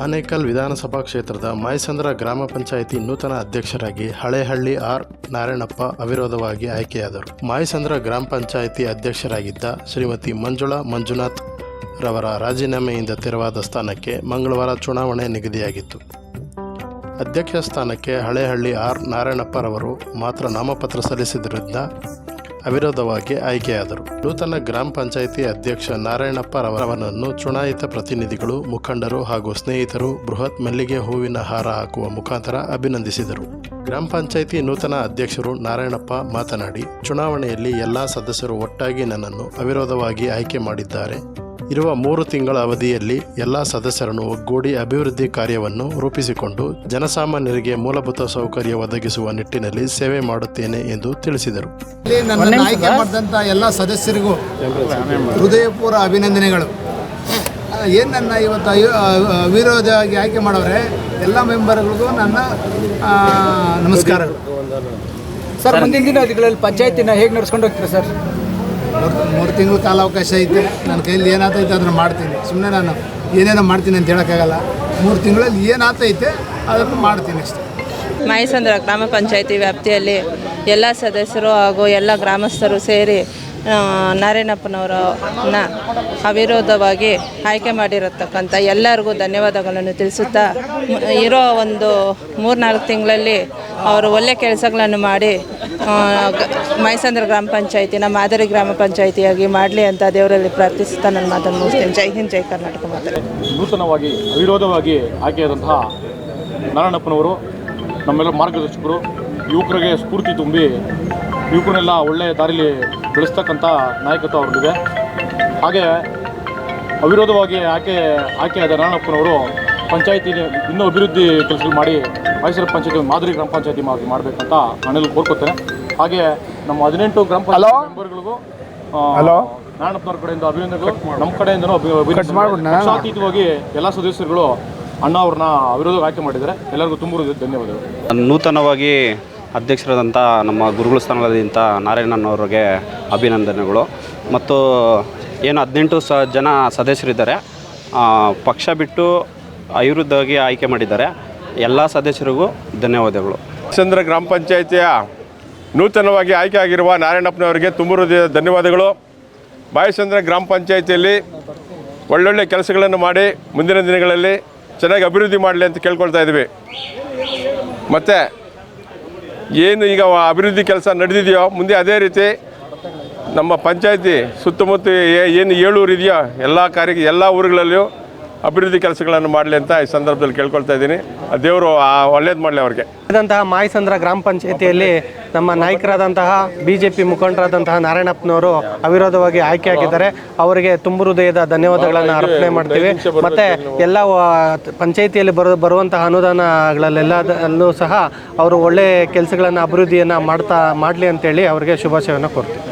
ಆನೇಕಲ್ ವಿಧಾನಸಭಾ ಕ್ಷೇತ್ರದ ಮಾಯಸಂದ್ರ ಗ್ರಾಮ ಪಂಚಾಯಿತಿ ನೂತನ ಅಧ್ಯಕ್ಷರಾಗಿ ಹಳೇಹಳ್ಳಿ ಆರ್ ನಾರಾಯಣಪ್ಪ ಅವಿರೋಧವಾಗಿ ಆಯ್ಕೆಯಾದರು. ಮಾಯಸಂದ್ರ ಗ್ರಾಮ ಪಂಚಾಯಿತಿ ಅಧ್ಯಕ್ಷರಾಗಿದ್ದ ಶ್ರೀಮತಿ ಮಂಜುಳಾ ಮಂಜುನಾಥ್ ರವರ ರಾಜೀನಾಮೆಯಿಂದ ತೆರವಾದ ಸ್ಥಾನಕ್ಕೆ ಮಂಗಳವಾರ ಚುನಾವಣೆ ನಿಗದಿಯಾಗಿತ್ತು. ಅಧ್ಯಕ್ಷ ಸ್ಥಾನಕ್ಕೆ ಹಳೇಹಳ್ಳಿ ಆರ್ ನಾರಾಯಣಪ್ಪರವರು ಮಾತ್ರ ನಾಮಪತ್ರ ಸಲ್ಲಿಸಿದ್ದರಿಂದ ಅವಿರೋಧವಾಗಿ ಆಯ್ಕೆಯಾದರು. ನೂತನ ಗ್ರಾಮ ಪಂಚಾಯಿತಿ ಅಧ್ಯಕ್ಷ ನಾರಾಯಣಪ್ಪರವರನ್ನು ಚುನಾಯಿತ ಪ್ರತಿನಿಧಿಗಳು, ಮುಖಂಡರು ಹಾಗೂ ಸ್ನೇಹಿತರು ಬೃಹತ್ ಮಲ್ಲಿಗೆ ಹೂವಿನ ಹಾರ ಹಾಕುವ ಮುಖಾಂತರ ಅಭಿನಂದಿಸಿದರು. ಗ್ರಾಮ ಪಂಚಾಯಿತಿ ನೂತನ ಅಧ್ಯಕ್ಷರು ನಾರಾಯಣಪ್ಪ ಮಾತನಾಡಿ, ಚುನಾವಣೆಯಲ್ಲಿ ಎಲ್ಲ ಸದಸ್ಯರು ಒಟ್ಟಾಗಿ ನನ್ನನ್ನು ಅವಿರೋಧವಾಗಿ ಆಯ್ಕೆ ಮಾಡಿದ್ದಾರೆ. ಇರುವ 3 ತಿಂಗಳ ಅವಧಿಯಲ್ಲಿ ಎಲ್ಲ ಸದಸ್ಯರನ್ನು ಒಗ್ಗೂಡಿ ಅಭಿವೃದ್ಧಿ ಕಾರ್ಯವನ್ನು ರೂಪಿಸಿಕೊಂಡು ಜನಸಾಮಾನ್ಯರಿಗೆ ಮೂಲಭೂತ ಸೌಕರ್ಯ ಒದಗಿಸುವ ನಿಟ್ಟಿನಲ್ಲಿ ಸೇವೆ ಮಾಡುತ್ತೇನೆ ಎಂದು ತಿಳಿಸಿದರು. ನನ್ನನ್ನು ಆಯ್ಕೆ ಮಾಡಿದಂಥ ಎಲ್ಲ ಸದಸ್ಯರಿಗೂ ಹೃದಯಪೂರ್ವ ಅಭಿನಂದನೆಗಳು. ಏನು ನನ್ನ ಇವತ್ತು ಅವಿರೋಧವಾಗಿ ಆಯ್ಕೆ ಮಾಡವ್ರೆ ಎಲ್ಲ ಮೆಂಬರ್ಗಳಿಗೂ ನನ್ನ ನಮಸ್ಕಾರಗಳು. ಸರ್, ಮುಂದಿನ ದಿನಗಳಲ್ಲಿ ಪಂಚಾಯತಿನ ಹೇಗೆ ನಡೆಸ್ಕೊಂಡು ಹೋಗ್ತೀರಾ ಸರ್? 3 ತಿಂಗಳ ಕಾಲಾವಕಾಶ ಐತೆ. ನನ್ನ ಕೈಯಲ್ಲಿ ಏನಾಗ್ತೈತೆ ಅದನ್ನು ಮಾಡ್ತೀನಿ. ಸುಮ್ಮನೆ ನಾನು ಏನೇನೋ ಮಾಡ್ತೀನಿ ಅಂತ ಹೇಳೋಕ್ಕಾಗಲ್ಲ. 3 ತಿಂಗಳಲ್ಲಿ ಏನಾಗ್ತೈತೆ ಅದನ್ನು ಮಾಡ್ತೀನಿ ಅಷ್ಟೇ. ಮಾಯಸಂದ್ರ ಗ್ರಾಮ ಪಂಚಾಯಿತಿ ವ್ಯಾಪ್ತಿಯಲ್ಲಿ ಎಲ್ಲ ಸದಸ್ಯರು ಹಾಗೂ ಎಲ್ಲ ಗ್ರಾಮಸ್ಥರು ಸೇರಿ ನಾರಾಯಣಪ್ಪನವರನ್ನ ಅವಿರೋಧವಾಗಿ ಆಯ್ಕೆ ಮಾಡಿರತಕ್ಕಂಥ ಎಲ್ಲರಿಗೂ ಧನ್ಯವಾದಗಳನ್ನು ತಿಳಿಸುತ್ತಾ, ಇರೋ ಒಂದು 3-4 ತಿಂಗಳಲ್ಲಿ ಅವರು ಒಳ್ಳೆ ಕೆಲಸಗಳನ್ನು ಮಾಡಿ ಮಾಯಸಂದ್ರ ಗ್ರಾಮ ಪಂಚಾಯಿತಿನ ಮಾದರಿ ಗ್ರಾಮ ಪಂಚಾಯಿತಿಯಾಗಿ ಮಾಡಲಿ ಅಂತ ದೇವರಲ್ಲಿ ಪ್ರಾರ್ಥಿಸುತ್ತಾ ನನ್ನ ಮಾತನ್ನು ಮುಗಿಸ್ತೇನೆ. ಜೈ ಹಿಂದ್, ಜೈ ಕರ್ನಾಟಕ ಮಾತಾಡಿ. ನೂತನವಾಗಿ ಅವಿರೋಧವಾಗಿ ಆಯ್ಕೆಯಾದಂತಹ ನಾರಾಯಣಪ್ಪನವರು ನಮ್ಮೆಲ್ಲ ಮಾರ್ಗದರ್ಶಕರು, ಯುವಕರಿಗೆ ಸ್ಫೂರ್ತಿ ತುಂಬಿ ಯುವಕರನ್ನೆಲ್ಲ ಒಳ್ಳೆಯ ದಾರಿಲಿ ಬೆಳೆಸ್ತಕ್ಕಂಥ ನಾಯಕತ್ವ ಅವ್ರಲ್ಲಿದೆ. ಹಾಗೆ ಅವಿರೋಧವಾಗಿ ಆಯ್ಕೆಯಾದ ನಾರಾಯಣಪ್ಪನವರು ಪಂಚಾಯಿತಿ ಇನ್ನೂ ಅಭಿವೃದ್ಧಿ ಕೆಲಸಗಳು ಮಾಡಿ ಮೈಸೂರು ಪಂಚಾಯತಿ ಮಾದರಿ ಗ್ರಾಮ ಪಂಚಾಯತಿ ಮಾಡಬೇಕಂತ ನಾನೆಲ್ಲ ಕೋರ್ಕೊತೇನೆ. ಹಾಗೆ ನಮ್ಮ 18 ಗ್ರಾಮ ಪಂಚಾಯತ್ ಮೆಂಬರ್ಗಳಿಗೂ ನಾರಾಯಣಪ್ಪನವ್ರ ಕಡೆಯಿಂದ ಅಭಿನಂದನೆಗಳು, ನಮ್ಮ ಕಡೆಯಿಂದನೂ ಪಕ್ಷಾತೀತವಾಗಿ ಎಲ್ಲ ಸದಸ್ಯರುಗಳು ಅಣ್ಣ ಅವ್ರನ್ನ ಅವಿರೋಧ ಆಯ್ಕೆ ಮಾಡಿದ್ದಾರೆ. ಎಲ್ಲರಿಗೂ ತುಂಬ ಧನ್ಯವಾದಗಳು. ನೂತನವಾಗಿ ಅಧ್ಯಕ್ಷರಾದಂಥ ನಮ್ಮ ಗುರುಗಳ ಸ್ಥಾನದಿಂದ ನಾರಾಯಣನವರಿಗೆ ಅಭಿನಂದನೆಗಳು. ಮತ್ತು ಏನು 18 ಜನ ಸದಸ್ಯರಿದ್ದಾರೆ, ಪಕ್ಷ ಬಿಟ್ಟು ಅವಿರೋಧವಾಗಿ ಆಯ್ಕೆ ಮಾಡಿದ್ದಾರೆ. ಎಲ್ಲ ಸದಸ್ಯರಿಗೂ ಧನ್ಯವಾದಗಳು. ಮಾಯಸಂದ್ರ ಗ್ರಾಮ ಪಂಚಾಯಿತಿಯ ನೂತನವಾಗಿ ಆಯ್ಕೆ ಆಗಿರುವ ನಾರಾಯಣಪ್ಪನವರಿಗೆ ತುಂಬ ಧನ್ಯವಾದಗಳು. ಮಾಯಸಂದ್ರ ಗ್ರಾಮ ಪಂಚಾಯಿತಿಯಲ್ಲಿ ಒಳ್ಳೊಳ್ಳೆ ಕೆಲಸಗಳನ್ನು ಮಾಡಿ ಮುಂದಿನ ದಿನಗಳಲ್ಲಿ ಚೆನ್ನಾಗಿ ಅಭಿವೃದ್ಧಿ ಮಾಡಲಿ ಅಂತ ಕೇಳ್ಕೊಳ್ತಾ ಇದ್ವಿ. ಮತ್ತು ಏನು ಈಗ ಅಭಿವೃದ್ಧಿ ಕೆಲಸ ನಡೆದಿದೆಯೋ ಮುಂದೆ ಅದೇ ರೀತಿ ನಮ್ಮ ಪಂಚಾಯತಿ ಸುತ್ತಮುತ್ತ ಏನು 7 ಊರು ಇದೆಯೋ ಎಲ್ಲ ಊರುಗಳಲ್ಲಿಯೂ ಅಭಿವೃದ್ಧಿ ಕೆಲಸಗಳನ್ನು ಮಾಡಲಿ ಅಂತ ಈ ಸಂದರ್ಭದಲ್ಲಿ ಕೇಳ್ಕೊಳ್ತಾ ಇದ್ದೀನಿ. ದೇವರು ಒಳ್ಳೇದು ಮಾಡಲಿ ಅವ್ರಿಗೆ. ಮಾಯಸಂದ್ರ ಗ್ರಾಮ ಪಂಚಾಯಿತಿಯಲ್ಲಿ ನಮ್ಮ ನಾಯಕರಾದಂತಹ BJP ಮುಖಂಡರಾದಂತಹ ನಾರಾಯಣಪ್ಪನವರು ಅವಿರೋಧವಾಗಿ ಆಯ್ಕೆಯಾಗಿದ್ದಾರೆ. ಅವರಿಗೆ ತುಂಬ ಹೃದಯದ ಧನ್ಯವಾದಗಳನ್ನು ಅರ್ಪಣೆ ಮಾಡ್ತೀವಿ. ಮತ್ತು ಎಲ್ಲ ಪಂಚಾಯಿತಿಯಲ್ಲಿ ಬರುವಂತಹ ಅನುದಾನಗಳಲ್ಲೆಲ್ಲದಲ್ಲೂ ಸಹ ಅವರು ಒಳ್ಳೆಯ ಕೆಲಸಗಳನ್ನು ಅಭಿವೃದ್ಧಿಯನ್ನು ಮಾಡಲಿ ಅಂತೇಳಿ ಅವರಿಗೆ ಶುಭಾಶಯವನ್ನು ಕೋರ್ತೀವಿ.